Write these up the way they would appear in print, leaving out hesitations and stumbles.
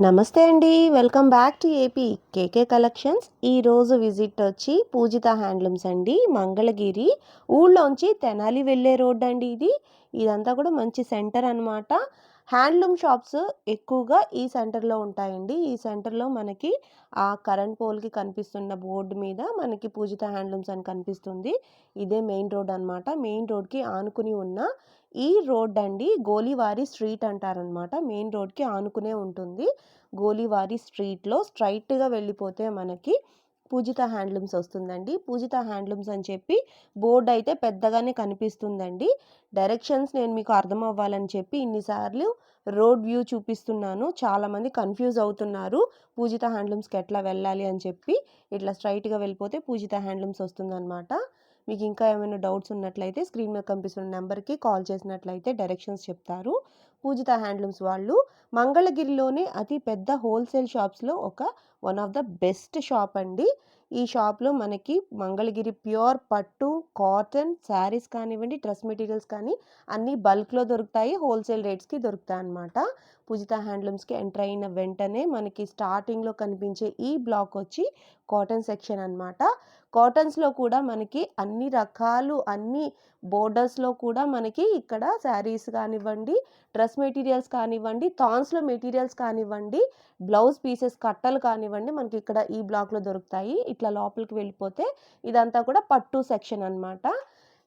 నమస్తే అండి. Welcome back to AP KK collections. ఈరోజు విజిట్ వచ్చి పూజిత హ్యాండ్లూమ్స్ అండి. మంగళగిరి ఊళ్ళోంచి తెనాలి వెళ్ళే రోడ్ అండి ఇది. ఇదంతా కూడా మంచి సెంటర్ అనమాట. హ్యాండ్లూమ్ షాప్స్ ఎక్కువగా ఈ సెంటర్లో ఉంటాయండి. ఈ సెంటర్లో మనకి ఆ కరెంట్ పోల్కి కనిపిస్తున్న బోర్డు మీద మనకి పూజిత హ్యాండ్లూమ్స్ అని కనిపిస్తుంది. ఇదే మెయిన్ రోడ్ అనమాట. మెయిన్ రోడ్కి ఆనుకుని ఉన్న ఈ రోడ్ అండి గోలివారి స్ట్రీట్ అంటారనమాట. మెయిన్ రోడ్కి ఆనుకునే ఉంటుంది. గోలివారి స్ట్రీట్లో స్ట్రైట్గా వెళ్ళిపోతే మనకి పూజిత హ్యాండ్లూమ్స్ వస్తుందండి. పూజిత హ్యాండ్లూమ్స్ అని చెప్పి బోర్డు అయితే పెద్దగానే కనిపిస్తుందండి. డైరెక్షన్స్ నేను మీకు అర్థం అవ్వాలని చెప్పి ఇన్నిసార్లు రోడ్ వ్యూ చూపిస్తున్నాను. చాలామంది కన్ఫ్యూజ్ అవుతున్నారు పూజిత హ్యాండ్లూమ్స్కి ఎట్లా వెళ్ళాలి అని చెప్పి. ఇట్లా స్ట్రైట్గా వెళ్ళిపోతే పూజిత హ్యాండ్లూమ్స్ వస్తుందన్నమాట. మీకు ఇంకా ఏమైనా డౌట్స్ ఉన్నట్లయితే స్క్రీన్ మీద కనిపిస్తున్న నెంబర్కి కాల్ చేసినట్లయితే డైరెక్షన్స్ చెప్తారు. పూజిత హ్యాండ్లూమ్స్ వాళ్ళు మంగళగిరిలోనే అతి పెద్ద హోల్సేల్ షాప్స్లో one of the best shop అండి. ఈ షాప్లో మనకి మంగళగిరి ప్యూర్ పట్టు, కాటన్ శారీస్ కానివ్వండి, డ్రెస్ మెటీరియల్స్ కానీ అన్నీ బల్క్లో దొరుకుతాయి. హోల్సేల్ రేట్స్కి దొరుకుతాయి అన్నమాట. పూజిత హ్యాండ్లూమ్స్కి ఎంటర్ అయిన వెంటనే మనకి స్టార్టింగ్లో కనిపించే ఈ బ్లాక్ వచ్చి కాటన్ సెక్షన్ అన్నమాట. కాటన్స్లో కూడా మనకి అన్ని రకాలు, అన్ని బోర్డర్స్లో కూడా మనకి ఇక్కడ శారీస్ కానివ్వండి, డ్రెస్ మెటీరియల్స్ కానివ్వండి, థాన్స్లో మెటీరియల్స్ కానివ్వండి, బ్లౌజ్ పీసెస్ కట్టలు కానివ్వండి మనకి ఇక్కడ ఈ బ్లాక్లో దొరుకుతాయి. ఇట్లా లోపలికి వెళ్ళిపోతే ఇదంతా కూడా పట్టు సెక్షన్ అన్నమాట.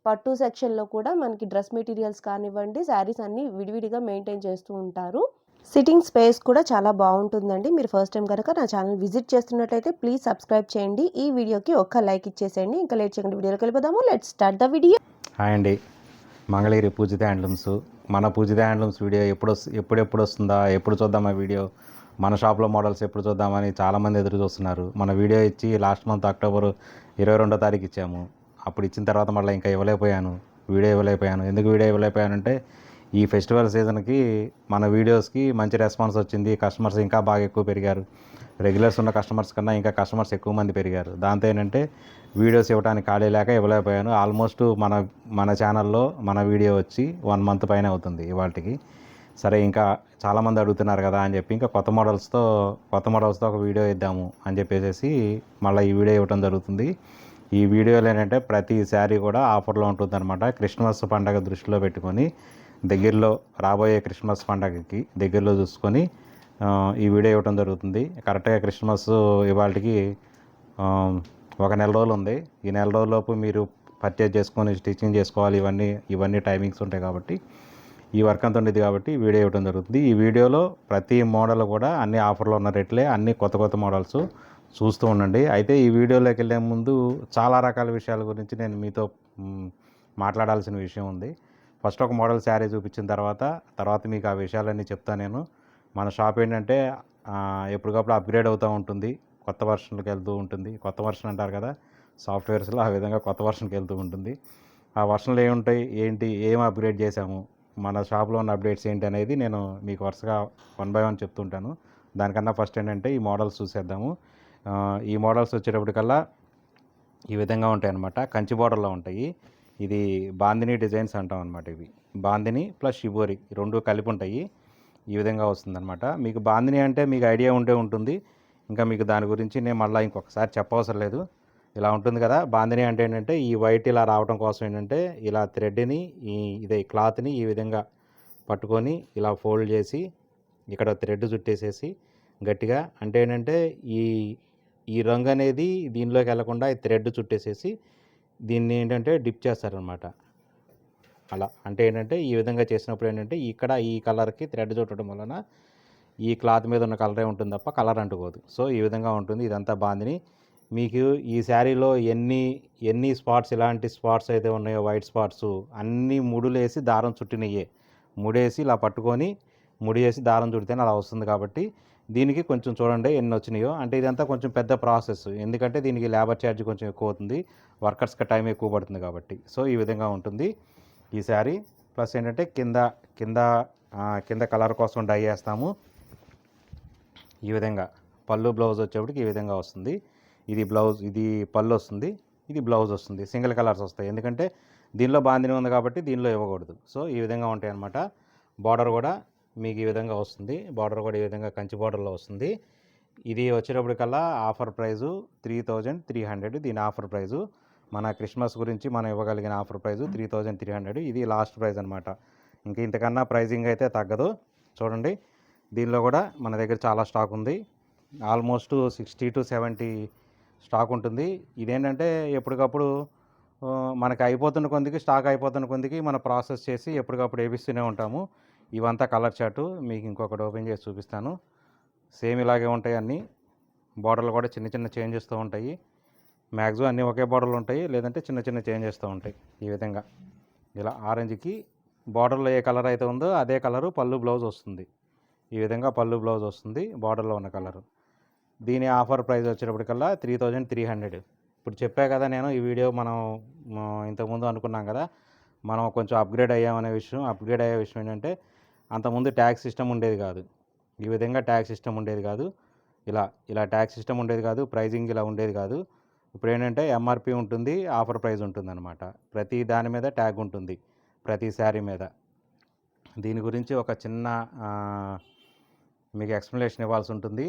పట్టు సెక్షన్లో కూడా మనకి డ్రెస్ మెటీరియల్స్ కానివ్వండి, శారీస్ అన్నీ విడివిడిగా మెయింటైన్ చేస్తూ ఉంటారు. సిట్టింగ్ స్పేస్ కూడా చాలా బాగుంటుందండి. మీరు ఫస్ట్ టైం కనుక నా ఛానల్ విజిట్ చేస్తున్నట్లయితే ప్లీజ్ సబ్స్క్రైబ్ చేయండి. ఈ వీడియోకి ఒక్క లైక్ ఇచ్చేసేయండి. ఇంకా లేట్ చేయకుండా వీడియోలోకి వెళ్ళిపోదాము. Let's start the video. Hi అండి, మంగళగిరి పూజిత హ్యాండ్లూమ్స్. మన పూజిత హ్యాండ్లూమ్స్ వీడియో ఎప్పుడెప్పుడు వస్తుందా, ఎప్పుడు చూద్దాం ఆ వీడియో, మన షాప్లో మోడల్స్ ఎప్పుడు చూద్దామని చాలామంది ఎదురు చూస్తున్నారు. మన వీడియో ఇచ్చి లాస్ట్ మంత్ అక్టోబర్ 22వ తారీఖు ఇచ్చాము. అప్పుడు ఇచ్చిన తర్వాత మళ్ళీ ఇంకా వీడియో ఇవ్వలేకపోయాను. ఎందుకు వీడియో ఇవ్వలేకపోయానంటే ఈ ఫెస్టివల్ సీజన్కి మన వీడియోస్కి మంచి రెస్పాన్స్ వచ్చింది. కస్టమర్స్ ఇంకా బాగా ఎక్కువ పెరిగారు. రెగ్యులర్స్ ఉన్న కస్టమర్స్ కన్నా ఇంకా కస్టమర్స్ ఎక్కువ మంది పెరిగారు. దాంతో ఏంటంటే వీడియోస్ ఇవ్వడానికి ఖాళీ లేక ఇవ్వలేకపోయాను. ఆల్మోస్ట్ మన ఛానల్లో మన వీడియో వచ్చి 1 మంత్ పైన అవుతుంది ఇవాళకి. సరే, ఇంకా చాలామంది అడుగుతున్నారు కదా అని చెప్పి ఇంకా కొత్త మోడల్స్తో ఒక వీడియో ఇద్దాము అని చెప్పేసి మళ్ళీ ఈ వీడియో ఇవ్వడం జరుగుతుంది. ఈ వీడియోలో ఏంటంటే ప్రతి శారీ కూడా ఆఫర్లో ఉంటుందన్నమాట. క్రిస్మస్ పండగ దృష్టిలో పెట్టుకొని దగ్గరలో రాబోయే క్రిస్మస్ పండగకి దగ్గరలో చూసుకొని ఈ వీడియో ఇవ్వడం జరుగుతుంది. కరెక్ట్గా క్రిస్మస్ ఇవాళకి 1 నెల రోజులు ఉంది. ఈ నెల రోజులలోపు మీరు పర్చేజ్ చేసుకొని స్టిచ్చింగ్ చేసుకోవాలి. ఇవన్నీ టైమింగ్స్ ఉంటాయి కాబట్టి ఈ వర్క్ అంతా ఉండేది కాబట్టి వీడియో ఇవ్వడం జరుగుతుంది. ఈ వీడియోలో ప్రతి మోడల్ కూడా అన్ని ఆఫర్లో ఉన్న రేట్లే, అన్ని కొత్త మోడల్స్ చూస్తూ ఉండండి. అయితే ఈ వీడియోలోకి వెళ్ళే ముందు చాలా రకాల విషయాల గురించి నేను మీతో మాట్లాడాల్సిన విషయం ఉంది. ఫస్ట్ ఒక మోడల్ శారీ చూపించిన తర్వాత మీకు ఆ విషయాలన్నీ చెప్తాను నేను. మన షాప్ ఏంటంటే ఎప్పటికప్పుడు అప్గ్రేడ్ అవుతూ ఉంటుంది, కొత్త వర్షన్కి వెళ్తూ ఉంటుంది. కొత్త వర్షన్ అంటారు కదా సాఫ్ట్వేర్స్లో, ఆ విధంగా కొత్త వర్షన్కి వెళ్తూ ఉంటుంది. ఆ వర్షన్లు ఏముంటాయి, ఏం అప్గ్రేడ్ చేశాము, మన షాప్లో ఉన్న అప్డేట్స్ ఏంటి అనేది నేను మీకు వరుసగా 1 బై 1 చెప్తుంటాను. దానికన్నా ఫస్ట్ ఏంటంటే ఈ మోడల్స్ చూసేద్దాము. ఈ మోడల్స్ వచ్చేటప్పటికల్లా ఈ విధంగా ఉంటాయి అన్నమాట. కంచి బోర్డర్లో ఉంటాయి. ఇది బాందిని డిజైన్స్ అంటాం అనమాట. ఇవి బాందిని ప్లస్ షిబోరి 2 కలిపి ఉంటాయి. ఈ విధంగా వస్తుందన్నమాట. మీకు బాందిని అంటే మీకు ఐడియా ఉంటుంది. ఇంకా మీకు దాని గురించి నేను మళ్ళీ ఇంకొకసారి చెప్పవసరం లేదు. ఇలా ఉంటుంది కదా. బాందిని అంటే ఏంటంటే ఈ వైట్ ఇలా రావడం కోసం ఏంటంటే ఇలా థ్రెడ్ని ఇదే క్లాత్ని ఈ విధంగా పట్టుకొని ఇలా ఫోల్డ్ చేసి ఇక్కడ థ్రెడ్ చుట్టేసేసి గట్టిగా, అంటే ఏంటంటే ఈ రంగు అనేది దీనిలోకి వెళ్లకుండా ఈ థ్రెడ్ చుట్టేసేసి దీన్ని ఏంటంటే డిప్ చేస్తారనమాట. అలా అంటే ఏంటంటే ఈ విధంగా చేసినప్పుడు ఏంటంటే ఇక్కడ ఈ కలర్కి థ్రెడ్ చుట్టడం వలన ఈ క్లాత్ మీద ఉన్న కలరే ఉంటుంది తప్ప కలర్ అంటుకోదు. సో ఈ విధంగా ఉంటుంది. ఇదంతా బాందిని. మీకు ఈ శారీలో ఎన్ని స్పాట్స్, ఇలాంటి స్పాట్స్ అయితే ఉన్నాయో వైట్ స్పాట్స్ అన్నీ ముడులేసి దారం చుట్టినయ్యే. ముడేసి ఇలా పట్టుకొని ముడివేసి దారం చుడితేనే అలా వస్తుంది. కాబట్టి దీనికి కొంచెం చూడండి ఎన్ని వచ్చినాయో. అంటే ఇదంతా కొంచెం పెద్ద ప్రాసెస్, ఎందుకంటే దీనికి లేబర్ ఛార్జ్ కొంచెం ఎక్కువ అవుతుంది, వర్కర్స్కి టైం ఎక్కువ పడుతుంది కాబట్టి. సో ఈ విధంగా ఉంటుంది ఈ శారీ. ప్లస్ ఏంటంటే కింద కలర్ కోసం డై చేస్తాము. ఈ విధంగా పళ్ళు బ్లౌజ్ వచ్చేప్పటికి ఈ విధంగా వస్తుంది. ఇది పళ్ళు వస్తుంది, ఇది బ్లౌజ్ వస్తుంది. సింగిల్ కలర్స్ వస్తాయి, ఎందుకంటే దీనిలో బాందిని ఉంది కాబట్టి దీనిలో ఇవ్వకూడదు. సో ఈ విధంగా ఉంటాయి అన్నమాట. బార్డర్ కూడా మీకు ఈ విధంగా వస్తుంది. బార్డర్ కూడా ఈ విధంగా కంచి బార్డర్లో వస్తుంది. ఇది వచ్చేటప్పటికల్లా ఆఫర్ ప్రైజు 3300. దీని ఆఫర్ ప్రైజు మన క్రిస్మస్ గురించి మనం ఇవ్వగలిగిన ఆఫర్ ప్రైజు 3300. ఇది లాస్ట్ ప్రైజ్ అనమాట. ఇంకా ఇంతకన్నా ప్రైజింగ్ అయితే తగ్గదు. చూడండి, దీనిలో కూడా మన దగ్గర చాలా స్టాక్ ఉంది. ఆల్మోస్ట్ 60 to 70 స్టాక్ ఉంటుంది. ఇదేంటంటే ఎప్పటికప్పుడు మనకి అయిపోతున్న కొందికి, స్టాక్ అయిపోతున్న కొందికి మనం ప్రాసెస్ చేసి ఎప్పటికప్పుడు వేపిస్తూనే ఉంటాము. ఇవంతా కలర్ చార్టు. మీకు ఇంకొకటి ఓపెన్ చేసి చూపిస్తాను. సేమ్ ఇలాగే ఉంటాయి అన్నీ. బార్డర్లు కూడా చిన్న చిన్న చేంజెస్తో ఉంటాయి. మ్యాక్సిమం అన్నీ ఒకే బార్డర్లు ఉంటాయి, లేదంటే చిన్న చిన్న చేంజెస్తో ఉంటాయి. ఈ విధంగా ఇలా ఆరెంజ్కి బార్డర్లో ఏ కలర్ అయితే ఉందో అదే కలరు పళ్ళు బ్లౌజ్ వస్తుంది. ఈ విధంగా పళ్ళు బ్లౌజ్ వస్తుంది బార్డర్లో ఉన్న కలరు. దీని ఆఫర్ ప్రైస్ వచ్చేటప్పటికల్లా 3300. ఇప్పుడు చెప్పా కదా నేను, ఈ వీడియో మనం ఇంతకుముందు అనుకున్నాం కదా, మనం కొంచెం అప్గ్రేడ్ అయ్యామనే విషయం. అప్గ్రేడ్ అయ్యే విషయం ఏంటంటే, అంతకుముందు ట్యాక్స్ సిస్టమ్ ఉండేది కాదు. ఈ విధంగా ట్యాక్స్ సిస్టమ్ ఉండేది కాదు. ఇలా ట్యాక్స్ సిస్టమ్ ఉండేది కాదు. ప్రైజింగ్ ఇలా ఉండేది కాదు. ఇప్పుడు ఏంటంటే ఎంఆర్పి ఉంటుంది, ఆఫర్ ప్రైస్ ఉంటుంది అనమాట. ప్రతి దాని మీద ట్యాగ్ ఉంటుంది, ప్రతి శారీ మీద. దీని గురించి ఒక చిన్న మీకు ఎక్స్ప్లెనేషన్ ఇవ్వాల్సి ఉంటుంది.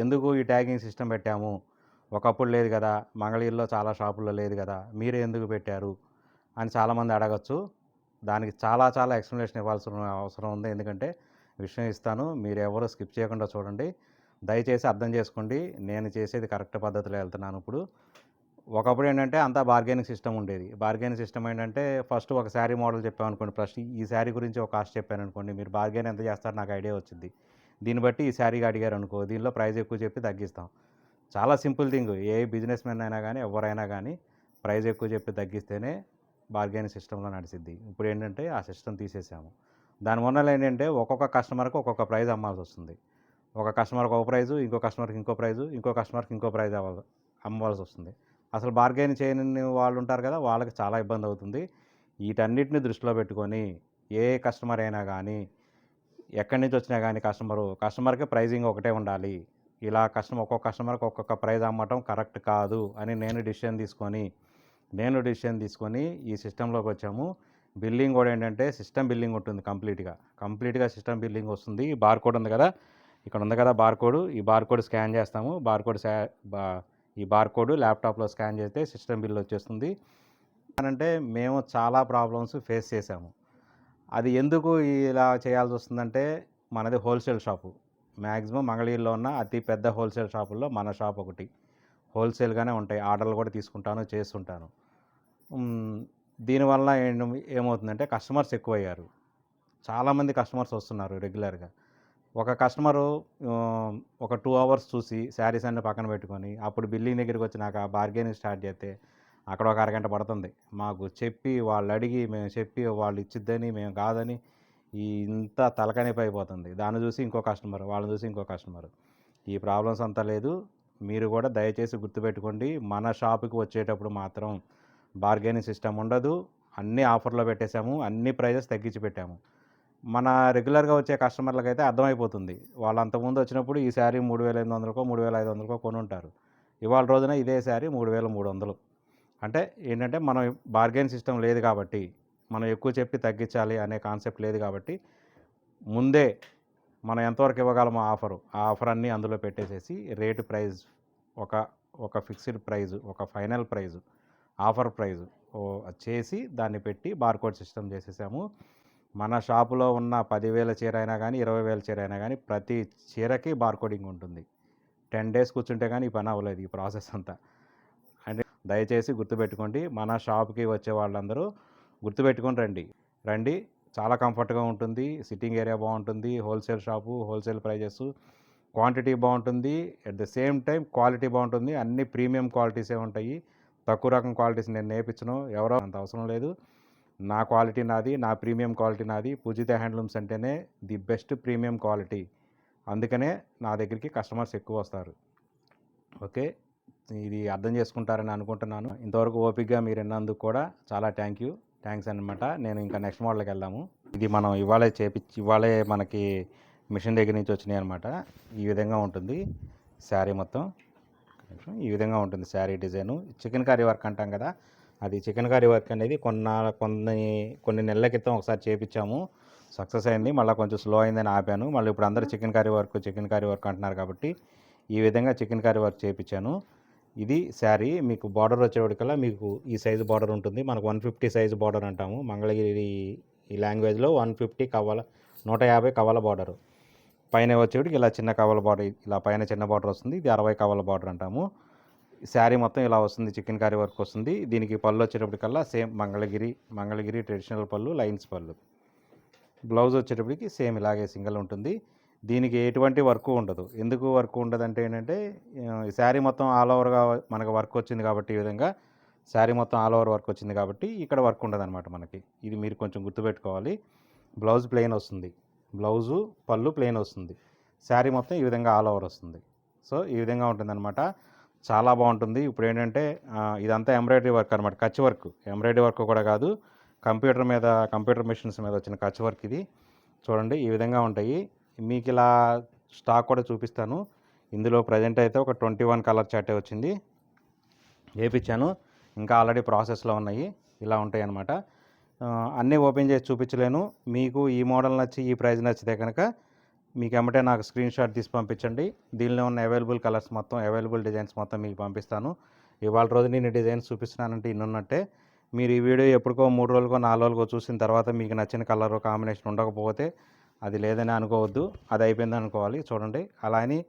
ఎందుకు ఈ ట్యాగింగ్ సిస్టమ్ పెట్టాము, ఒకప్పుడు లేదు కదా, మంగళగిరిలో చాలా షాపుల్లో లేదు కదా, మీరే ఎందుకు పెట్టారు అని చాలామంది అడగచ్చు. దానికి చాలా ఎక్స్ప్లెనేషన్ ఇవ్వాల్సిన అవసరం ఉంది. ఎందుకంటే విషయం ఇస్తాను, మీరు ఎవరు స్కిప్ చేయకుండా చూడండి. దయచేసి అర్థం చేసుకోండి, నేను చేసేది కరెక్ట్ పద్ధతిలో వెళ్తున్నాను. ఇప్పుడు ఒకప్పుడు ఏంటంటే అంతా బార్గెనింగ్ సిస్టమ్ ఉండేది. బార్గెనింగ్ సిస్టమ్ ఏంటంటే, ఫస్ట్ ఒక శారీ మోడల్ చెప్పామనుకోండి, ఫస్ట్ ఈ శారీ గురించి ఒక కాస్ట్ చెప్పాను అనుకోండి, మీరు బార్గెన్ ఎంత చేస్తారు నాకు ఐడియా వచ్చింది. దీన్ని బట్టి ఈ శారీకి అడిగారు అనుకో, దీనిలో ప్రైస్ ఎక్కువ చెప్పి తగ్గిస్తాం. చాలా సింపుల్ థింగ్. ఏ బిజినెస్ మ్యాన్ అయినా కానీ, ఎవరైనా కానీ ప్రైస్ ఎక్కువ చెప్పి తగ్గిస్తేనే బార్గెనింగ్ సిస్టంలో నడిచిద్ది. ఇప్పుడు ఏంటంటే ఆ సిస్టమ్ తీసేసాము. దానివల్ల ఏంటంటే ఒక్కొక్క కస్టమర్కి ఒక్కొక్క ప్రైజ్ అమ్మాల్సి వస్తుంది. ఒక కస్టమర్కి ఒక ప్రైజు, ఇంకో కస్టమర్కి ఇంకో ప్రైజు, ఇంకో కస్టమర్కి ఇంకో ప్రైజ్ అమ్మవలసి వస్తుంది. అసలు బార్గెన్ చేయని వాళ్ళు ఉంటారు కదా, వాళ్ళకి చాలా ఇబ్బంది అవుతుంది. వీటన్నిటిని దృష్టిలో పెట్టుకొని ఏ కస్టమర్ అయినా కానీ, ఎక్కడి నుంచి వచ్చినా కానీ కస్టమర్కి ప్రైజింగ్ ఒకటే ఉండాలి. ఇలా ఒక్కొక్క కస్టమర్కి ఒక్కొక్క ప్రైజ్ అమ్మటం కరెక్ట్ కాదు అని నేను డిసిషన్ తీసుకొని ఈ సిస్టంలోకి వచ్చాము. బిల్లింగ్ కూడా ఏంటంటే సిస్టమ్ బిల్లింగ్ ఉంటుంది. కంప్లీట్గా సిస్టమ్ బిల్లింగ్ వస్తుంది. ఈ బార్కోడ్ ఉంది కదా, ఇక్కడ ఉంది కదా బార్కోడ్. ఈ బార్కోడ్ స్కాన్ చేస్తాము. ఈ బార్కోడ్ ల్యాప్టాప్లో స్కాన్ చేస్తే సిస్టమ్ బిల్ వచ్చేస్తుంది. అంటే మేము చాలా ప్రాబ్లమ్స్ ఫేస్ చేసాము. అది ఎందుకు ఇలా చేయాల్సి వస్తుందంటే, మనది హోల్సేల్ షాపు. మ్యాక్సిమం మంగళగిరిలో ఉన్న అతి పెద్ద హోల్సేల్ షాపుల్లో మన షాప్ ఒకటి. హోల్సేల్గానే ఉంటాయి. ఆర్డర్లు కూడా తీసుకుంటాను, చేస్తుంటాను. దీనివల్ల ఏమవుతుందంటే కస్టమర్స్ ఎక్కువయ్యారు. చాలామంది కస్టమర్స్ వస్తున్నారు రెగ్యులర్గా. ఒక కస్టమరు ఒక 2 hours చూసి శారీస్ అన్ని పక్కన పెట్టుకొని అప్పుడు బిల్లింగ్ దగ్గరికి వచ్చినాక బార్గెనింగ్ స్టార్ట్ చేస్తే అక్కడ ఒక అరగంట పడుతుంది. మాకు చెప్పి వాళ్ళు అడిగి మేము చెప్పి వాళ్ళు ఇచ్చిద్దని మేము కాదని ఇంత తలకానిపై అయిపోతుంది. దాన్ని చూసి ఇంకో కస్టమర్, వాళ్ళని చూసి ఇంకో కస్టమర్. ఈ ప్రాబ్లమ్స్ అంతా లేదు. మీరు కూడా దయచేసి గుర్తుపెట్టుకోండి, మన షాపుకి వచ్చేటప్పుడు మాత్రం బార్గెనింగ్ సిస్టమ్ ఉండదు. అన్నీ ఆఫర్లో పెట్టేశాము, అన్ని ప్రైజెస్ తగ్గించి పెట్టాము. మన రెగ్యులర్గా వచ్చే కస్టమర్లకు అయితే అర్థమైపోతుంది. వాళ్ళు అంతకుముందు వచ్చినప్పుడు ఈ శారీ 3500కో 3500కో కొని ఉంటారు. ఇవాళ రోజున ఇదే శారీ 3300. అంటే ఏంటంటే మనం బార్గెన్ సిస్టమ్ లేదు కాబట్టి, మనం ఎక్కువ చెప్పి తగ్గించాలి అనే కాన్సెప్ట్ లేదు కాబట్టి, ముందే మనం ఎంతవరకు ఇవ్వగలమో ఆ ఆఫర్ అన్నీ అందులో పెట్టేసేసి రేటు ప్రైజ్ ఒక ఫిక్స్డ్ ప్రైజు, ఒక ఫైనల్ ప్రైజు, ఆఫర్ ప్రైజు చేసి దాన్ని పెట్టి బార్కోడ్ సిస్టమ్ చేసేసాము. మన షాపులో ఉన్న 10,000 చీర అయినా కానీ, 20,000 చీర అయినా కానీ ప్రతి చీరకి బార్కోడింగ్ ఉంటుంది. 10 days కూర్చుంటే కానీ ఈ పని అవ్వలేదు, ఈ ప్రాసెస్ అంతా. అంటే దయచేసి గుర్తుపెట్టుకోండి, మన షాప్కి వచ్చే వాళ్ళందరూ గుర్తుపెట్టుకొని రండి. చాలా కంఫర్ట్గా ఉంటుంది. సిట్టింగ్ ఏరియా బాగుంటుంది. Wholesale shop, wholesale prices, quantity బాగుంటుంది. At the same time quality బాగుంటుంది. అన్ని ప్రీమియం క్వాలిటీసే ఉంటాయి. తక్కువ రకం క్వాలిటీస్ నేను నేర్పించను, ఎవరో అంత అవసరం లేదు. నా క్వాలిటీ నాది, నా ప్రీమియం క్వాలిటీ నాది. పూజిత హ్యాండ్లూమ్స్ అంటేనే ది బెస్ట్ ప్రీమియం క్వాలిటీ. అందుకనే నా దగ్గరికి కస్టమర్స్ ఎక్కువ వస్తారు. ఓకే, ఇది అర్థం చేసుకుంటారని అనుకుంటున్నాను. ఇంతవరకు ఓపికగా మీరు విన్నందుకు కూడా చాలా థ్యాంక్స్ అనమాట. నేను ఇంకా నెక్స్ట్ మోడల్కి వెళ్దాము. ఇది మనం ఇవాళే మనకి మిషన్ దగ్గర నుంచి వచ్చినాయి అనమాట. ఈ విధంగా ఉంటుంది శారీ మొత్తం. ఈ విధంగా ఉంటుంది sari design. Chicken curry work అంటాం కదా, అది చికెన్ కర్రీ వర్క్ అనేది కొన్ని నెలల క్రితం ఒకసారి చేపించాము. సక్సెస్ అయింది. మళ్ళీ కొంచెం స్లో అయిందని ఆపాను. మళ్ళీ ఇప్పుడు అందరూ చికెన్ కర్రీ వర్క్ అంటున్నారు కాబట్టి ఈ విధంగా చికెన్ కర్రీ వర్క్ చేయించాను. ఇది శారీ. మీకు బార్డర్ వచ్చేవాడికల్లా మీకు ఈ సైజు బార్డర్ ఉంటుంది. మనకు 150 సైజు బార్డర్ అంటాము మంగళగిరి ఈ లాంగ్వేజ్లో. 150 కవ్వల 150 కవ్వల బార్డరు. పైన వచ్చేవాడికి ఇలా చిన్న కవ్వల బార్డర్, ఇలా పైన చిన్న బార్డర్ వస్తుంది. ఇది 60 కవ్వల బార్డర్ అంటాము. శారీ మొత్తం ఇలా వస్తుంది. చికెన్ కర్రీ వర్క్ వస్తుంది. దీనికి పళ్ళు వచ్చేటప్పటికల్లా సేమ్ మంగళగిరి ట్రెడిషనల్ పళ్ళు, లైన్స్ పళ్ళు. బ్లౌజ్ వచ్చేటప్పటికి సేమ్ ఇలాగే సింగిల్ ఉంటుంది. దీనికి ఎటువంటి వర్క్ ఉండదు. ఎందుకు వర్క్ ఉండదు అంటే ఏంటంటే శారీ మొత్తం ఆల్ ఓవర్గా మనకు వర్క్ వచ్చింది కాబట్టి, ఈ విధంగా శారీ మొత్తం ఆల్ ఓవర్ వర్క్ వచ్చింది కాబట్టి ఇక్కడ వర్క్ ఉండదు అనమాట మనకి. ఇది మీరు కొంచెం గుర్తుపెట్టుకోవాలి. బ్లౌజ్ ప్లెయిన్ వస్తుంది. బ్లౌజు పళ్ళు ప్లెయిన్ వస్తుంది. శారీ మొత్తం ఈ విధంగా ఆల్ ఓవర్ వస్తుంది. సో ఈ విధంగా ఉంటుందన్నమాట. చాలా బాగుంటుంది. ఇప్పుడు ఏంటంటే ఇదంతా ఎంబ్రాయిడరీ వర్క్ అనమాట. కచ్ వర్క్. ఎంబ్రాయిడరీ వర్క్ కూడా కాదు, కంప్యూటర్ మెషిన్స్ మీద వచ్చిన కచ్ వర్క్ ఇది. చూడండి ఈ విధంగా ఉంటాయి. మీకు ఇలా స్టాక్ కూడా చూపిస్తాను. ఇందులో ప్రజెంట్ అయితే ఒక 21 కలర్ చార్టే వచ్చింది, వేయించాను. ఇంకా ఆల్రెడీ ప్రాసెస్లో ఉన్నాయి. ఇలా ఉంటాయి అన్నమాట. అన్నీ ఓపెన్ చేసి చూపించలేను. మీకు ఈ మోడల్ నచ్చి ఈ ప్రైస్ నచ్చితే కనుక మీకు ఎమ్మటే నాకు స్క్రీన్ షాట్ తీసి పంపించండి. దీనిలో ఉన్న అవైలబుల్ డిజైన్స్ మొత్తం మీకు పంపిస్తాను. ఇవాళ రోజు నేను డిజైన్స్ చూపిస్తున్నానంటే ఇన్నున్నట్టే. మీరు ఈ వీడియో ఎప్పటికో 3 రోజులకో 4 రోజులకో చూసిన తర్వాత మీకు నచ్చిన కలర్ కాంబినేషన్ ఉండకపోతే అది లేదని అనుకోవద్దు, అది అయిపోయింది అనుకోవాలి. చూడండి అలా అని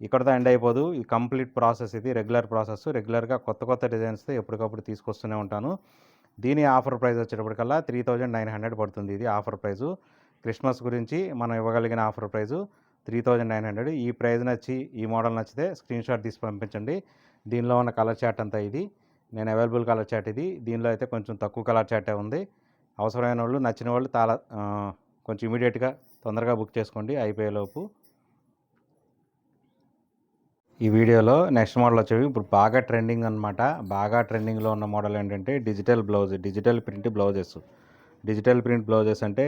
ఇక్కడతో ఎండ్ అయిపోదు. ఈ కంప్లీట్ ప్రాసెస్, ఇది రెగ్యులర్ ప్రాసెస్. రెగ్యులర్గా కొత్త డిజైన్స్తో ఎప్పటికప్పుడు తీసుకొస్తూనే ఉంటాను. దీని ఆఫర్ ప్రైస్ వచ్చేటప్పటికల్లా 3900 పడుతుంది. ఇది ఆఫర్ ప్రైజు. క్రిస్మస్ గురించి మనం ఇవ్వగలిగిన ఆఫర్ ప్రైజు 3900. ఈ ప్రైజ్ నచ్చి ఈ మోడల్ నచ్చితే స్క్రీన్ షాట్ తీసి పంపించండి. దీనిలో ఉన్న కలర్ చార్ట్ అంతా ఇది. నేను అవైలబుల్ కలర్ చార్ట్ ఇది. దీనిలో అయితే కొంచెం తక్కువ కలర్ చార్టే ఉంది. అవసరమైన వాళ్ళు, నచ్చిన వాళ్ళు కొంచెం ఇమీడియట్గా తొందరగా బుక్ చేసుకోండి అయిపోయేలోపు. ఈ వీడియోలో నెక్స్ట్ మోడల్ వచ్చేవి ఇప్పుడు బాగా ట్రెండింగ్ అనమాట. బాగా ట్రెండింగ్లో ఉన్న మోడల్ ఏంటంటే digital print blouses. Digital print blouses అంటే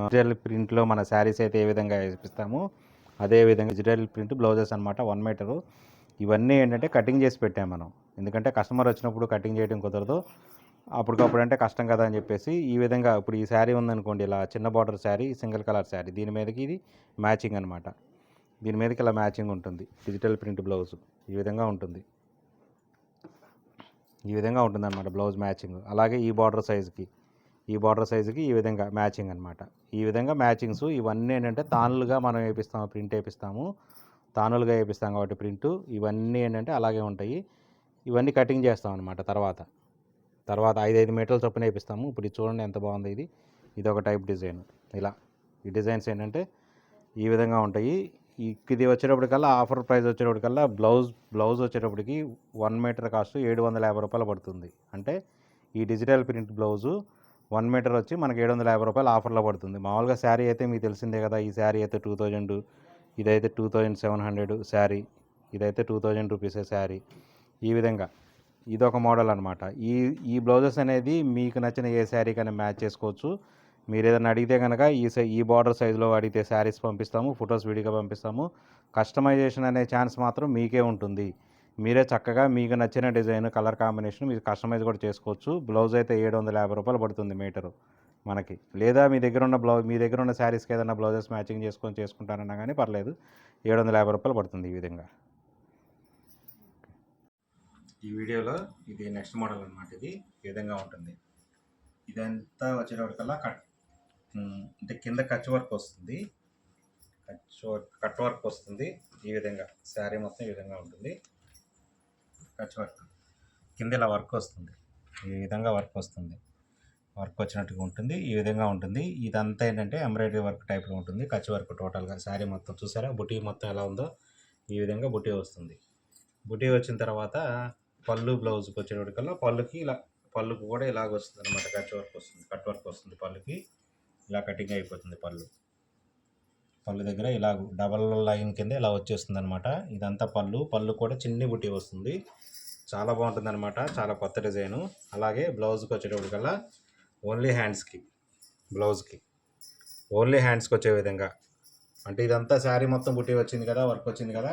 డిజిటల్ ప్రింట్లో మన శారీస్ అయితే ఏ విధంగా వేపిస్తామో అదే విధంగా డిజిటల్ ప్రింట్ బ్లౌజెస్ అనమాట. 1 మీటరు. ఇవన్నీ ఏంటంటే కటింగ్ చేసి పెట్టాము మనం. ఎందుకంటే కస్టమర్ వచ్చినప్పుడు కటింగ్ చేయడం కుదరదు, అప్పటికప్పుడు అంటే కష్టం కదా అని చెప్పేసి ఈ విధంగా. ఇప్పుడు ఈ శారీ ఉందనుకోండి, ఇలా చిన్న border sari, single colour sari, దీని మీదకి ఇది మ్యాచింగ్ అనమాట. దీని మీదకి ఇలా మ్యాచింగ్ ఉంటుంది. డిజిటల్ ప్రింట్ బ్లౌజ్ ఈ విధంగా ఉంటుంది. అన్నమాట బ్లౌజ్ మ్యాచింగ్. అలాగే ఈ బార్డర్ సైజుకి ఈ విధంగా మ్యాచింగ్ అనమాట. ఈ విధంగా మ్యాచింగ్స్ ఇవన్నీ ఏంటంటే తానులుగా మనం వేపిస్తాము, ప్రింట్ వేపిస్తాము. తానులుగా వేపిస్తాం కాబట్టి ప్రింట్ ఇవన్నీ ఏంటంటే అలాగే ఉంటాయి. ఇవన్నీ కటింగ్ చేస్తాం అనమాట. తర్వాత 5 మీటర్ల చొప్పున వేపిస్తాము. ఇప్పుడు ఇది చూడండి ఎంత బాగుంది. ఇది ఒక టైప్ డిజైన్. ఇలా ఈ డిజైన్స్ ఏంటంటే ఈ విధంగా ఉంటాయి. ఇది వచ్చేటప్పటికల్లా ఆఫర్ ప్రైస్ వచ్చేటప్పటికల్లా బ్లౌజ్ వచ్చేటప్పటికి 1 మీటర్ కాస్ట్ 750 రూపాయలు పడుతుంది. అంటే ఈ డిజిటల్ ప్రింట్ బ్లౌజు 1 మీటర్ వచ్చి మనకి 750 రూపాయలు ఆఫర్లో పడుతుంది. మామూలుగా శారీ అయితే మీకు తెలిసిందే కదా. ఈ శారీ అయితే 2000, ఇదైతే 2700 శారీ, ఇదైతే 2000 రూపీసే శారీ. ఈ విధంగా ఇదొక మోడల్ అనమాట. ఈ బ్లౌజెస్ అనేది మీకు నచ్చిన ఏ శారీ కానీ మ్యాచ్ చేసుకోవచ్చు. మీరు ఏదైనా అడిగితే కనుక ఈ బార్డర్ సైజులో అడిగితే శారీస్ పంపిస్తాము, ఫొటోస్ విడిగా పంపిస్తాము. కస్టమైజేషన్ అనే ఛాన్స్ మాత్రం మీకే ఉంటుంది. మీరే చక్కగా మీకు నచ్చిన డిజైన్, కలర్ కాంబినేషన్ మీరు కస్టమైజ్ కూడా చేసుకోవచ్చు. బ్లౌజ్ అయితే 750 రూపాయలు పడుతుంది మీటరు మనకి. లేదా మీ దగ్గర ఉన్న శారీస్కి ఏదైనా బ్లౌజెస్ మ్యాచింగ్ చేసుకుంటానన్నా కానీ పర్లేదు, 750 రూపాయలు పడుతుంది ఈ విధంగా. ఈ వీడియోలో ఇది నెక్స్ట్ మోడల్ అనమాట. ఇది ఈ విధంగా ఉంటుంది. ఇదంతా వచ్చేటప్పటికల్లా అంటే కింద కట్ వర్క్ వస్తుంది. ఈ విధంగా శారీ మొత్తం ఈ విధంగా ఉంటుంది. కట్ వర్క్ కింద ఇలా వర్క్ వస్తుంది. ఈ విధంగా వర్క్ వచ్చినట్టుగా ఉంటుంది. ఈ విధంగా ఉంటుంది. ఇదంతా ఏంటంటే ఎంబ్రాయిడరీ వర్క్ టైప్లో ఉంటుంది. కచ్ వర్క్ టోటల్గా శారీ మొత్తం. చూసారా బుటీ మొత్తం ఎలా ఉందో? ఈ విధంగా బుటీ వస్తుంది. బుటీ వచ్చిన తర్వాత బ్లౌజ్కి వచ్చేటప్పటికల్లా పళ్ళుకి కూడా ఇలాగ వస్తుంది అనమాట. కట్ వర్క్ వస్తుంది. పళ్ళుకి ఇలా కటింగ్ అయిపోతుంది. పళ్ళు దగ్గర ఇలా డబల్ లైన్ కింద ఇలా వచ్చేస్తుంది అనమాట. ఇదంతా పళ్ళు కూడా చిన్ని బుటీ వస్తుంది. చాలా బాగుంటుంది అనమాట. చాలా కొత్త డిజైను. అలాగే బ్లౌజ్కి వచ్చేటప్పటికల్లా ఓన్లీ హ్యాండ్స్కి వచ్చే విధంగా. అంటే ఇదంతా శారీ మొత్తం బుట్టి వచ్చింది కదా, వర్క్ వచ్చింది కదా.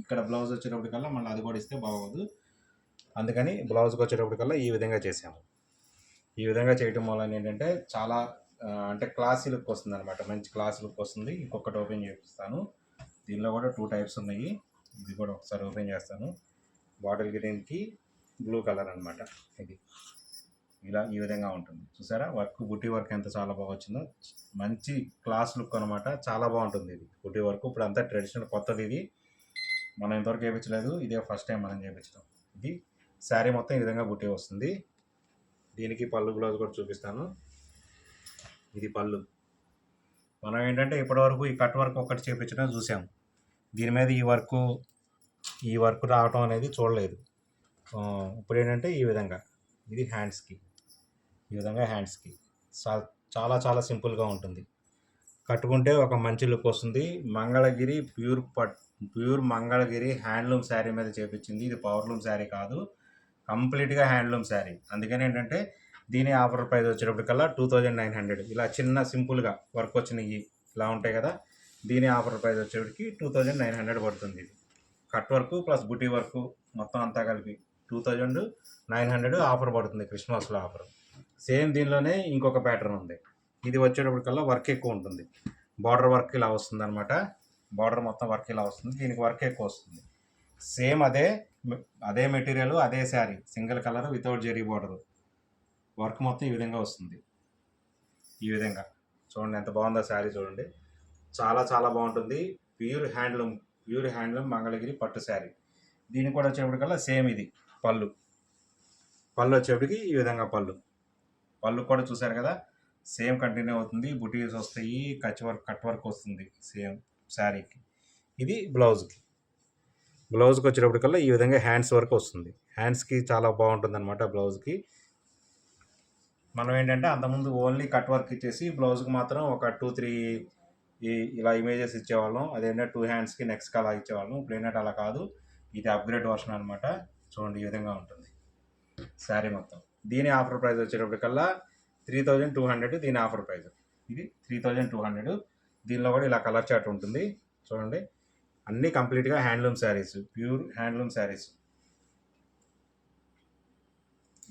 ఇక్కడ బ్లౌజ్ వచ్చేటప్పటికల్లా మళ్ళీ అది కూడా ఇస్తే బాగోదు. అందుకని బ్లౌజ్కి వచ్చేటప్పటికల్లా ఈ విధంగా చేసాము. ఈ విధంగా చేయటం వల్ల ఏంటంటే చాలా అంటే క్లాసీ లుక్ వస్తుంది అనమాట, మంచి క్లాస్ లుక్ వస్తుంది. ఇంకొకటి ఓపెన్ చేపిస్తాను. దీనిలో కూడా 2 టైప్స్ ఉన్నాయి. ఇది కూడా ఒకసారి ఓపెన్ చేస్తాను. బాటిల్ గ్రీన్కి బ్లూ కలర్ అనమాట. ఇది ఇలా ఈ విధంగా ఉంటుంది. చూసారా వర్క్, బుట్టి వర్క్ ఎంత చాలా బాగా వచ్చిందో. మంచి క్లాస్ లుక్ అనమాట, చాలా బాగుంటుంది ఇది బుట్టి వర్క్. ఇప్పుడు అంతా ట్రెడిషనల్, కొత్తది ఇది, మనం ఇంతవరకు చేయించలేదు, ఇదే ఫస్ట్ టైం మనం చేయించడం. ఇది శారీ మొత్తం ఈ విధంగా బుట్టి వస్తుంది. దీనికి పళ్ళు బ్లౌజ్ కూడా చూపిస్తాను. ఇది పళ్ళు. మనం ఏంటంటే ఇప్పటివరకు ఈ కట్ వర్క్ ఒకటి చేయించడం చూసాం, దీని మీద ఈ వర్క్ రావటం అనేది చూడలేదు. ఇప్పుడు ఏంటంటే ఈ విధంగా, ఇది హ్యాండ్స్కి, ఈ విధంగా హ్యాండ్స్కి చాలా చాలా సింపుల్గా ఉంటుంది. కట్టుకుంటే ఒక మంచి లుక్ వస్తుంది. మంగళగిరి ప్యూర్ మంగళగిరి హ్యాండ్లూమ్ శారీ మీద చేపించింది. ఇది పవర్లూమ్ శారీ కాదు, కంప్లీట్గా హ్యాండ్లూమ్ శారీ. అందుకని ఏంటంటే దీని ఆఫర్ ప్రైస్ వచ్చేటప్పటికల్లా 2900. ఇలా చిన్న సింపుల్గా వర్క్ వచ్చినవి ఇలా ఉంటాయి కదా, దీని ఆఫర్ ప్రైస్ వచ్చేటికి 2900 పడుతుంది. ఇది కట్ వర్క్ ప్లస్ బుటీ వర్క్ మొత్తం అంతా కలిపి 2900 ఆఫర్ పడుతుంది, క్రిస్మస్లో ఆఫర్. సేమ్ దీనిలోనే ఇంకొక ప్యాటర్న్ ఉంది. ఇది వచ్చేటప్పటికల్లా వర్క్ ఎక్కువ ఉంటుంది. బార్డర్ వర్క్ ఇలా వస్తుంది అనమాట. బార్డర్ మొత్తం వర్క్ ఇలా వస్తుంది, దీనికి వర్క్ ఎక్కువ వస్తుంది. సేమ్ అదే మెటీరియల్, అదే sari, single colour without zari border, work మొత్తం ఈ విధంగా వస్తుంది. ఈ విధంగా చూడండి ఎంత బాగుందో శారీ, చూడండి చాలా చాలా బాగుంటుంది. ప్యూర్ హ్యాండ్లూమ్ మంగళగిరి పట్టు శారీ. దీనికి కూడా వచ్చేప్పటికల్లా సేమ్ ఇది పళ్ళు వచ్చేప్పటికి ఈ విధంగా పళ్ళు కూడా చూసారు కదా, సేమ్ కంటిన్యూ అవుతుంది. బుటీస్ వస్తాయి, కట్ వర్క్ వస్తుంది సేమ్ శారీకి. ఇది బ్లౌజ్కి వచ్చేటప్పటికల్లా ఈ విధంగా హ్యాండ్స్ వర్క్ వస్తుంది. హ్యాండ్స్కి చాలా బాగుంటుంది అనమాట. బ్లౌజ్కి మనం ఏంటంటే అంతకుముందు ఓన్లీ కట్ వర్క్ ఇచ్చేసి బ్లౌజ్కి మాత్రం ఒక 2-3 ఇలా ఇమేజెస్ ఇచ్చేవాళ్ళం. అదేంటంటే 2 హ్యాండ్స్కి నెక్స్ట్ అలా ఇచ్చేవాళ్ళం. ఇప్పుడు ఏంటంటే అలా కాదు, ఇది అప్గ్రేడ్ వర్షన్ అనమాట. చూడండి ఈ విధంగా ఉంటుంది శారీ మొత్తం. దీని ఆఫర్ ప్రైస్ వచ్చేటప్పటికల్లా 3200. దీని ఆఫర్ ప్రైస్ ఇది 3200. దీనిలో కూడా ఇలా కలర్ చార్ట్ ఉంటుంది చూడండి. అన్నీ కంప్లీట్గా handloom saris, pure handloom saris.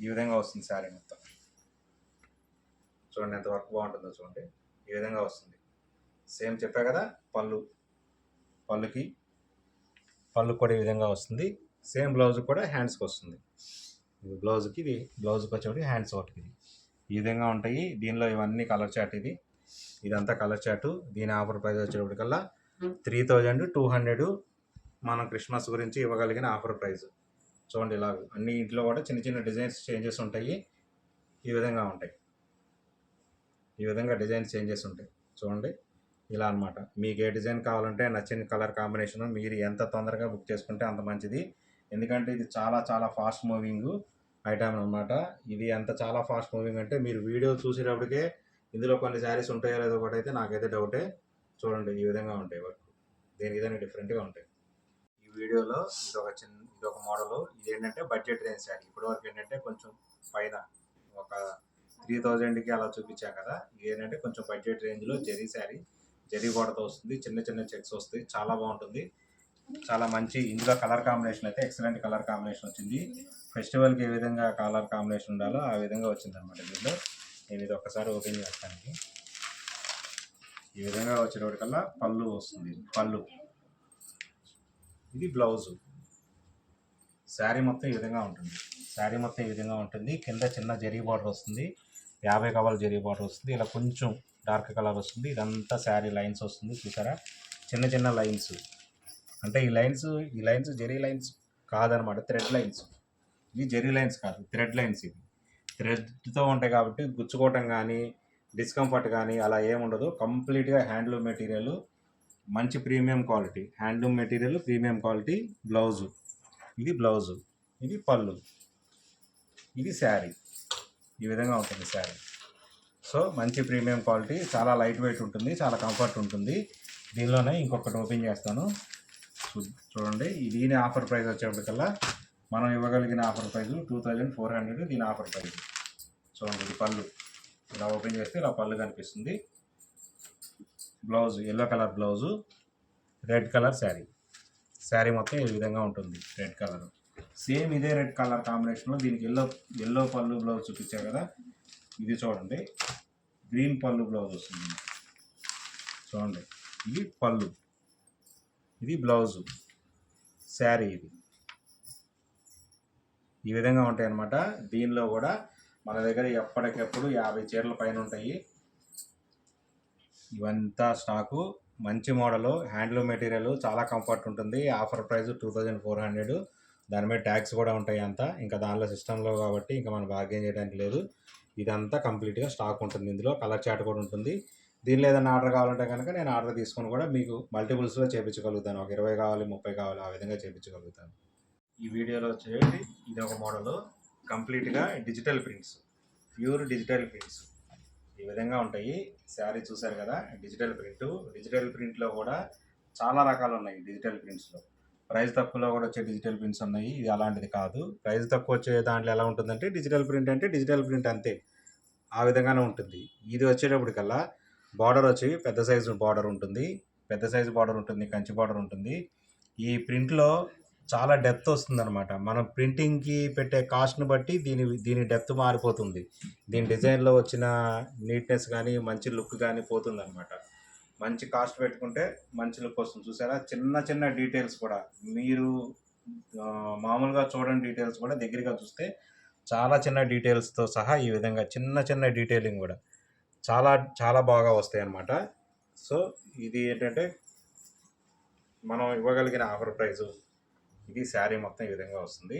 ఈ విధంగా వస్తుంది శారీ మొత్తం. చూడండి ఎంత వర్క్ బాగుంటుందో చూడండి, ఈ విధంగా వస్తుంది. సేమ్ చెప్పా కదా, పళ్ళుకి కూడా ఈ విధంగా వస్తుంది. సేమ్ బ్లౌజ్ కూడా హ్యాండ్స్కి వస్తుంది. ఇది బ్లౌజ్కి వచ్చేప్పటికి హ్యాండ్స్ వర్క్. ఇది ఈ విధంగా ఉంటాయి. దీనిలో ఇవన్నీ కలర్ చార్ట్. ఇదంతా కలర్ చార్టు. దీని ఆఫర్ ప్రైస్ వచ్చేటప్పటికల్లా 3200. మనం క్రిస్మస్ గురించి ఇవ్వగలిగిన ఆఫర్ ప్రైస్. చూడండి ఇలా అన్ని ఇంట్లో కూడా చిన్న చిన్న డిజైన్స్ చేంజెస్ ఉంటాయి. ఈ విధంగా ఉంటాయి, ఈ విధంగా డిజైన్స్ చేంజెస్ ఉంటాయి. చూడండి ఇలా అనమాట. మీకు ఏ డిజైన్ కావాలంటే నచ్చిన కలర్ కాంబినేషన్ మీరు ఎంత తొందరగా బుక్ చేసుకుంటే అంత మంచిది. ఎందుకంటే ఇది చాలా చాలా ఫాస్ట్ మూవింగ్ ఐటమ్ అనమాట. ఇది ఎంత చాలా ఫాస్ట్ మూవింగ్ అంటే మీరు వీడియో చూసేటప్పటికే ఇందులో కొన్ని శారీస్ ఉంటాయో లేదో ఒకటి అయితే నాకైతే డౌటే. చూడండి ఈ విధంగా ఉంటాయి వర్క్, దేనికి ఏదైనా డిఫరెంట్గా ఉంటాయి. ఈ వీడియోలో ఇదొక మోడల్. ఇది ఏంటంటే బడ్జెట్ రేంజ్ శారీ. ఇప్పటి వరకు ఏంటంటే కొంచెం పైన ఒక 3000కి అలా చూపించాం కదా. ఇది ఏంటంటే కొంచెం బడ్జెట్ రేంజ్లో జెరీ శారీ, జెరీ బార్డర్తో వస్తుంది. చిన్న చిన్న చెక్స్ వస్తాయి, చాలా బాగుంటుంది. చాలా మంచి ఇందులో కలర్ కాంబినేషన్ అయితే ఎక్సలెంట్ కలర్ కాంబినేషన్ వచ్చింది. ఫెస్టివల్కి ఏ విధంగా కలర్ కాంబినేషన్ ఉండాలో ఆ విధంగా వచ్చింది అనమాట. దీనిలో నేను ఇది ఒక్కసారి ఓపెన్ చేస్తాను. ఈ విధంగా వచ్చేటప్పటికల్లా పళ్ళు వస్తుంది. ఇది బ్లౌజు. శారీ మొత్తం ఈ విధంగా ఉంటుంది. కింద చిన్న జెరీ బార్డర్ వస్తుంది, 50 కవర్ జెరీ బార్డర్ వస్తుంది. ఇలా కొంచెం డార్క్ కలర్ వస్తుంది. ఇదంతా శారీ లైన్స్ వస్తుంది చూసారా, చిన్న చిన్న లైన్స్. అంటే ఈ లైన్స్ జెరీ లైన్స్ కాదనమాట, థ్రెడ్ లైన్స్. ఇవి జెరీ లైన్స్ కాదు, థ్రెడ్ లైన్స్. ఇవి థ్రెడ్తో ఉంటాయి కాబట్టి గుచ్చుకోవటం కానీ డిస్కంఫర్ట్ కానీ అలా ఏముండదు. కంప్లీట్గా హ్యాండ్లూమ్ మెటీరియల్, మంచి premium quality handloom material, premium quality. ఇది బ్లౌజు, ఇది పళ్ళు, ఇది శారీ. ఈ విధంగా ఉంటుంది శారీ. సో మంచి ప్రీమియం క్వాలిటీ, చాలా లైట్ వెయిట్ ఉంటుంది, చాలా కంఫర్ట్ ఉంటుంది. దీనిలోనే ఇంకొకటి ఓపెన్ చేస్తాను చూడండి. దీని ఆఫర్ ప్రైస్ వచ్చేప్పటికల్లా మనం ఇవ్వగలిగిన ఆఫర్ ప్రైస్ 2400. దీని ఆఫర్ ప్రైస్ చూడండి. ఇది పళ్ళు, ఇలా ఓపెన్ చేస్తే ఇలా పళ్ళు కనిపిస్తుంది. Blouse yellow colour blouse, red colour sari మొత్తం ఈ విధంగా ఉంటుంది. రెడ్ కలర్ సేమ్ ఇదే రెడ్ కలర్ కాంబినేషన్లో దీనికి ఎల్లో పళ్ళు బ్లౌజ్ చూపించారు కదా. ఇది చూడండి, గ్రీన్ పళ్ళు బ్లౌజ్ వస్తుంది. చూడండి, ఇది పళ్ళు, ఇది బ్లౌజు, శారీ ఇది ఈ విధంగా ఉంటాయి అన్నమాట. దీనిలో కూడా మన దగ్గర ఎప్పటికెప్పుడు 50 చీరల పైన ఉంటాయి. ఇవంతా స్టాకు, మంచి మోడలు, హ్యాండ్లూమ్ మెటీరియల్, చాలా కంఫర్ట్ ఉంటుంది. Offer price 2400. దాని మీద ట్యాక్స్ కూడా ఉంటాయి అంతా. ఇంకా దానిలో సిస్టంలో కాబట్టి ఇంకా మనం బార్గెన్ చేయడానికి లేదు. ఇదంతా కంప్లీట్గా స్టాక్ ఉంటుంది. ఇందులో కలర్ చార్ట్ కూడా ఉంటుంది. దీనిలో ఏదైనా ఆర్డర్ కావాలంటే కనుక నేను ఆర్డర్ తీసుకొని కూడా మీకు మల్టిపుల్స్లో చేయించగలుగుతాను. ఒక 20 కావాలి, 30 కావాలి, ఆ విధంగా చేయించగలుగుతాను. ఈ వీడియోలో వచ్చేది ఇది ఒక మోడలు, కంప్లీట్గా digital prints, pure digital prints ఈ విధంగా ఉంటాయి. శారీ చూసారు కదా, డిజిటల్ ప్రింట్. డిజిటల్ ప్రింట్లో కూడా చాలా రకాలు ఉన్నాయి. డిజిటల్ ప్రింట్స్లో ప్రైస్ తక్కువలో కూడా వచ్చే డిజిటల్ ప్రింట్స్ ఉన్నాయి. ఇది అలాంటిది కాదు. ప్రైస్ తక్కువ వచ్చే దాంట్లో ఎలా ఉంటుందంటే డిజిటల్ ప్రింట్ అంటే డిజిటల్ ప్రింట్ అంతే, ఆ విధంగానే ఉంటుంది. ఇది వచ్చేటప్పటికల్లా బార్డర్ వచ్చి పెద్ద సైజు బార్డర్ ఉంటుంది, పెద్ద సైజు బార్డర్ ఉంటుంది, కంచి బార్డర్ ఉంటుంది. ఈ ప్రింట్లో చాలా డెప్త్ వస్తుంది అనమాట. మనం ప్రింటింగ్కి పెట్టే కాస్ట్ని బట్టి దీని డెప్త్ మారిపోతుంది. దీని డిజైన్లో వచ్చిన నీట్నెస్ కానీ మంచి లుక్ కానీ పోతుంది అనమాట. మంచి కాస్ట్ పెట్టుకుంటే మంచి లుక్ వస్తుంది. చూసారా, చిన్న చిన్న డీటెయిల్స్ కూడా మీరు మామూలుగా చూడండి, డీటెయిల్స్ కూడా దగ్గరగా చూస్తే చాలా చిన్న డీటెయిల్స్తో సహా ఈ విధంగా చిన్న చిన్న డీటెయిలింగ్ కూడా చాలా చాలా బాగా వస్తాయి అన్నమాట. సో ఇది ఏంటంటే మనం ఇవ్వగలిగిన ఆఫర్ ప్రైజు. ఇది శారీ మొత్తం ఈ విధంగా వస్తుంది.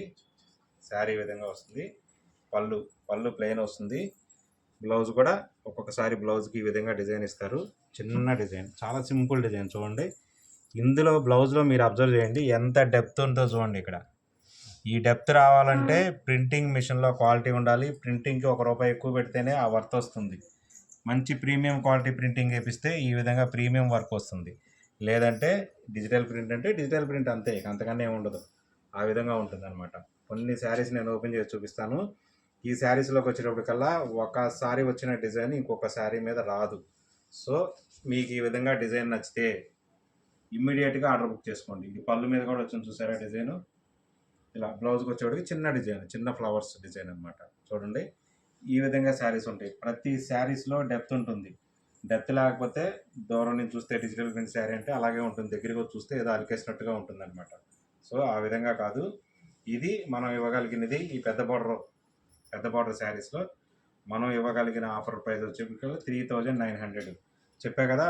శారీ ఈ విధంగా వస్తుంది. పళ్ళు ప్లెయిన్ వస్తుంది. బ్లౌజ్ కూడా ఒక్కొక్కసారి బ్లౌజ్కి ఈ విధంగా డిజైన్ ఇస్తారు. చిన్న డిజైన్, చాలా సింపుల్ డిజైన్. చూడండి, ఇందులో బ్లౌజ్లో మీరు అబ్జర్వ్ చేయండి ఎంత డెప్త్ ఉందో చూడండి. ఇక్కడ ఈ డెప్త్ రావాలంటే ప్రింటింగ్ మిషన్లో క్వాలిటీ ఉండాలి. ప్రింటింగ్కి ₹1 ఎక్కువ పెడితేనే ఆ వర్త్ వస్తుంది. మంచి ప్రీమియం క్వాలిటీ ప్రింటింగ్ వేపిస్తే ఈ విధంగా ప్రీమియం వర్క్ వస్తుంది. లేదంటే డిజిటల్ ప్రింట్ అంటే డిజిటల్ ప్రింట్ అంతే, అంతకన్నా ఏమి ఉండదు. ఆ విధంగా ఉంటుంది అనమాట. కొన్ని శారీస్ నేను ఓపెన్ చేసి చూపిస్తాను. ఈ శారీస్లోకి వచ్చేటప్పటికల్లా ఒకసారి వచ్చిన డిజైన్ ఇంకొక శారీ మీద రాదు. సో మీకు ఈ విధంగా డిజైన్ నచ్చితే ఇమ్మీడియట్గా ఆర్డర్ బుక్ చేసుకోండి. ఇది పళ్ళు మీద కూడా వచ్చింది చూసారా డిజైను. ఇలా బ్లౌజ్కి వచ్చేవాడికి చిన్న డిజైన్, చిన్న ఫ్లవర్స్ డిజైన్ అనమాట. చూడండి, ఈ విధంగా శారీస్ ఉంటాయి. ప్రతి శారీస్లో డెప్త్ ఉంటుంది. డెప్త్ లేకపోతే దూరం నుంచి చూస్తే డిజిటల్ ప్రింట్ శారీ అంటే అలాగే ఉంటుంది, దగ్గరికి వచ్చి చూస్తే ఏదో అలికేసినట్టుగా ఉంటుంది అనమాట. సో ఆ విధంగా కాదు. ఇది మనం ఇవ్వగలిగినది ఈ పెద్ద బార్డర్ శారీస్లో మనం ఇవ్వగలిగిన ఆఫర్ ప్రైస్ వచ్చి 3900. చెప్పా కదా,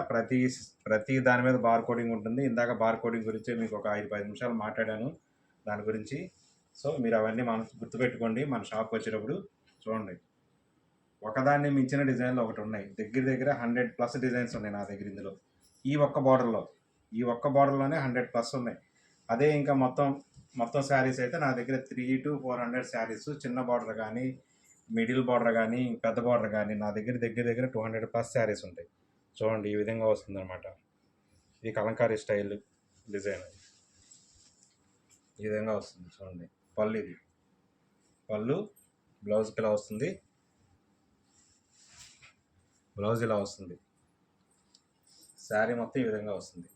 ప్రతి దాని మీద బార్ కోడింగ్ ఉంటుంది. ఇందాక బార్ కోడింగ్ గురించి మీకు ఒక 5-10 నిమిషాలు మాట్లాడాను దాని గురించి. సో మీరు అవన్నీ గుర్తుపెట్టుకోండి. మన షాప్కి వచ్చేటప్పుడు చూడండి, ఒకదాన్ని మించిన డిజైన్లు ఒకటి ఉన్నాయి. దగ్గర 100+ డిజైన్స్ ఉన్నాయి నా దగ్గర. ఇందులో ఈ ఒక్క బార్డర్లోనే 100+ ఉన్నాయి. అదే ఇంకా మొత్తం శారీస్ అయితే నా దగ్గర 300 to 400 శారీస్, చిన్న బార్డర్ కానీ, మిడిల్ బార్డర్ కానీ, పెద్ద బార్డర్ కానీ నా దగ్గర 200+ శారీస్ ఉంటాయి. చూడండి, ఈ విధంగా వస్తుంది అనమాట. ఇది కలంకారీ స్టైల్ డిజైన్, ఈ విధంగా వస్తుంది. చూడండి, పళ్ళు బ్లౌజ్కి ఇలా వస్తుంది. బ్లౌజ్ ఇలా వస్తుంది. శారీ మొత్తం ఈ విధంగా వస్తుంది.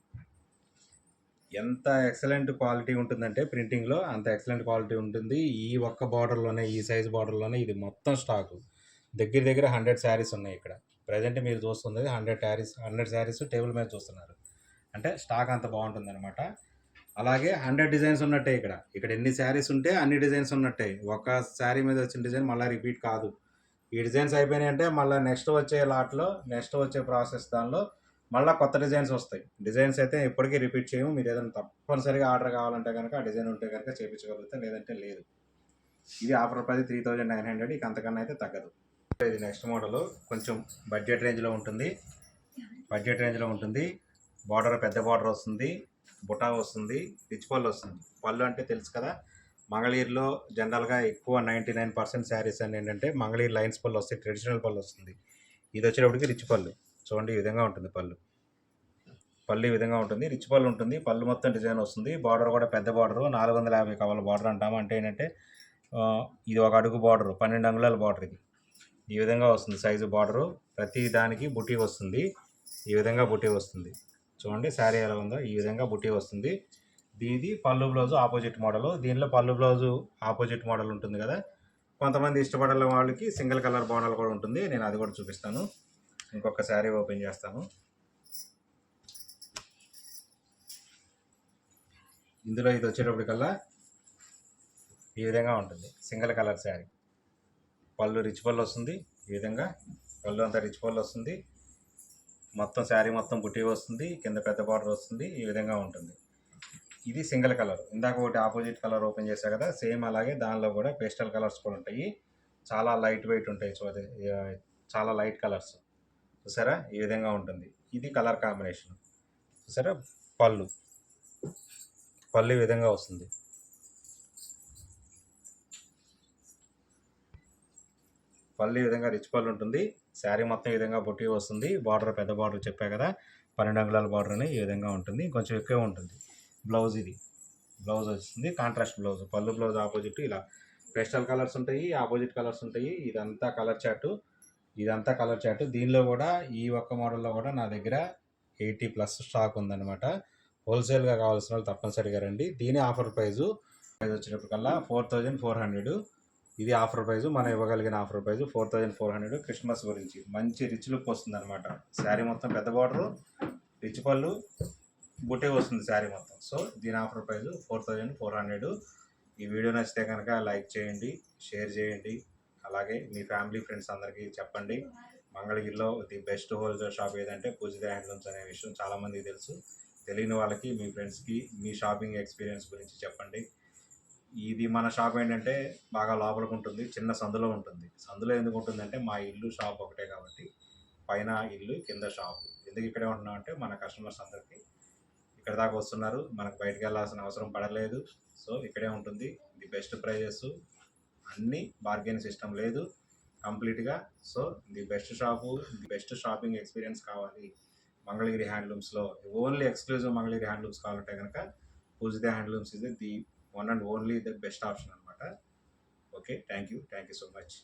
ఎంత ఎక్సలెంట్ క్వాలిటీ ఉంటుందంటే ప్రింటింగ్లో అంత ఎక్సలెంట్ క్వాలిటీ ఉంటుంది. ఈ ఒక్క బార్డర్లోనే, ఈ సైజ్ బార్డర్లోనే ఇది మొత్తం స్టాకు. దగ్గర 100 శారీస్ ఉన్నాయి. ఇక్కడ ప్రజెంట్ మీరు చూస్తుంది 100 శారీస్ టేబుల్ మీద చూస్తున్నారు. అంటే స్టాక్ అంత బాగుంటుంది అనమాట. అలాగే 100 డిజైన్స్ ఉన్నట్టే. ఇక్కడ ఎన్ని శారీస్ ఉంటే అన్ని డిజైన్స్ ఉన్నట్టే. ఒక శారీ మీద వచ్చిన డిజైన్ మళ్ళీ రిపీట్ కాదు. ఈ డిజైన్స్ అయిపోయినాయి అంటే మళ్ళీ నెక్స్ట్ వచ్చే లాట్లో, నెక్స్ట్ వచ్చే ప్రాసెస్ దానిలో మళ్ళీ కొత్త డిజైన్స్ వస్తాయి. డిజైన్స్ అయితే ఎప్పటికీ రిపీట్ చేయము. మీరు ఏదైనా తప్పనిసరిగా ఆర్డర్ కావాలంటే కనుక ఆ డిజైన్ ఉంటే కనుక చేయించగలుగుతా, లేదంటే లేదు. ఇది ఆఫర్ ప్రైస్ 3900. ఇక అంతకన్నా అయితే తగ్గదు. ఇది నెక్స్ట్ మోడల్, కొంచెం బడ్జెట్ రేంజ్లో ఉంటుంది. బార్డర్ పెద్ద బార్డర్ వస్తుంది, బుటా వస్తుంది, రిచ్ పళ్ళు వస్తుంది. పళ్ళు అంటే తెలుసు కదా, మంగళగిరిలో జనరల్గా ఎక్కువ 99% శారీస్ అని ఏంటంటే మంగళగిరి లైన్స్ పళ్ళు వస్తాయి, ట్రెడిషనల్ పళ్ళు వస్తుంది. ఇది వచ్చేటప్పటికి రిచ్ పళ్ళు. చూడండి, ఈ విధంగా ఉంటుంది పళ్ళు ఈ విధంగా ఉంటుంది. రిచ్ పళ్ళు ఉంటుంది. పళ్ళు మొత్తం డిజైన్ వస్తుంది. బార్డర్ కూడా పెద్ద బార్డరు, 450 కవల బార్డర్ అంటాము. అంటే ఏంటంటే ఇది 1 అడుగు బార్డరు, 12 అంగుళాల బార్డర్. ఇది ఈ విధంగా వస్తుంది సైజు బార్డరు. ప్రతి దానికి బుటీ వస్తుంది. ఈ విధంగా బుటీ వస్తుంది. చూడండి శారీ ఎలా ఉందో, ఈ విధంగా బుటీ వస్తుంది. ఇది పళ్ళు బ్లౌజు ఆపోజిట్ మోడల్. దీనిలో పళ్ళు బ్లౌజు ఆపోజిట్ మోడల్ ఉంటుంది కదా. కొంతమంది ఇష్టపడే వాళ్ళకి సింగిల్ కలర్ మోడల్ కూడా ఉంటుంది. నేను అది కూడా చూపిస్తాను. ఇంకొక శారీ ఓపెన్ చేస్తాను. ఇందులో ఇది వచ్చేటప్పటికల్లా ఈ విధంగా ఉంటుంది. సింగిల్ కలర్ శారీ, పళ్ళు రిచ్ పళ్ళు వస్తుంది. ఈ విధంగా పళ్ళు అంతా రిచ్ పళ్ళు వస్తుంది. మొత్తం శారీ మొత్తం బుట్టి వస్తుంది, కింద పెద్ద బార్డర్ వస్తుంది. ఈ విధంగా ఉంటుంది. ఇది సింగిల్ కలర్. ఇందాక ఒకటి ఆపోజిట్ కలర్ ఓపెన్ చేశా కదా, సేమ్ అలాగే దానిలో కూడా పేస్టల్ కలర్స్ కూడా ఉంటాయి. చాలా లైట్ వెయిట్ ఉంటాయి. చాలా లైట్ కలర్స్ చూసారా, ఈ విధంగా ఉంటుంది. ఇది కలర్ కాంబినేషన్ చూసారా. పళ్ళు ఈ విధంగా వస్తుంది. పళ్ళు ఈ విధంగా రిచ్ పళ్ళు ఉంటుంది. శారీ మొత్తం ఈ విధంగా బుట్టి వస్తుంది. బార్డర్ పెద్ద బార్డర్ చెప్పా కదా, 12 అంగుళాల బార్డర్ అని ఈ విధంగా ఉంటుంది. కొంచెం ఎక్కువ ఉంటుంది. బ్లౌజ్ ఇది బ్లౌజ్ వస్తుంది, కాంట్రాస్ట్ బ్లౌజ్. పళ్ళు బ్లౌజ్ ఆపోజిట్ ఇలా పేస్టల్ కలర్స్ ఉంటాయి, ఆపోజిట్ కలర్స్ ఉంటాయి. ఇదంతా కలర్ చార్ట్. దీనిలో కూడా ఈ ఒక్క మోడల్లో కూడా నా దగ్గర 80+ స్టాక్ ఉందన్నమాట. హోల్సేల్గా కావాల్సిన వాళ్ళు తప్పనిసరిగా రండి. దీని ఆఫర్ ప్రైజు వచ్చేటప్పటికల్లా 4400. ఇది ఆఫర్ ప్రైజు, మనం ఇవ్వగలిగిన ఆఫర్ ప్రైజు 4400. క్రిస్మస్ గురించి మంచి రిచ్ లుక్ వస్తుంది అనమాట. శారీ మొత్తం పెద్ద బార్డరు, రిచ్ పళ్ళు, బుట్టే వస్తుంది శారీ మొత్తం. సో దీని ఆఫర్ ప్రైజు 4400. ఈ వీడియో నచ్చితే కనుక లైక్ చేయండి, షేర్ చేయండి. అలాగే మీ ఫ్యామిలీ ఫ్రెండ్స్ అందరికీ చెప్పండి. మంగళగిరిలో ది బెస్ట్ హోల్సేల్ షాప్ ఏదంటే పూజిత హ్యాండ్లూమ్స్ అనే విషయం చాలామందికి తెలుసు. తెలియని వాళ్ళకి, మీ ఫ్రెండ్స్కి మీ షాపింగ్ ఎక్స్పీరియన్స్ గురించి చెప్పండి. ఇది మన షాప్ ఏంటంటే బాగా లోపలికి ఉంటుంది, చిన్న సందులో ఉంటుంది. సందులో ఎందుకు ఉంటుందంటే మా ఇల్లు షాప్ ఒకటే కాబట్టి, పైన ఇల్లు కింద షాపు. ఎందుకు ఇక్కడే ఉంటున్నాం అంటే మన కస్టమర్స్ అందరికీ ఇక్కడ దాకా వస్తున్నారు, మనకు బయటకు వెళ్ళాల్సిన అవసరం పడలేదు. సో ఇక్కడే ఉంటుంది. ది బెస్ట్ ప్రైజెస్, అన్నీ బార్గెన్ సిస్టమ్ లేదు కంప్లీట్గా. So the best shop, the best shopping experience కావాలి మంగళగిరి హ్యాండ్లూమ్స్లో. ఓన్లీ ఎక్స్క్లూజివ్ మంగళగిరి హ్యాండ్లూమ్స్ కావాలంటే కనుక Pujitha handlooms is the one and only the best option అనమాట. Okay, thank you so much.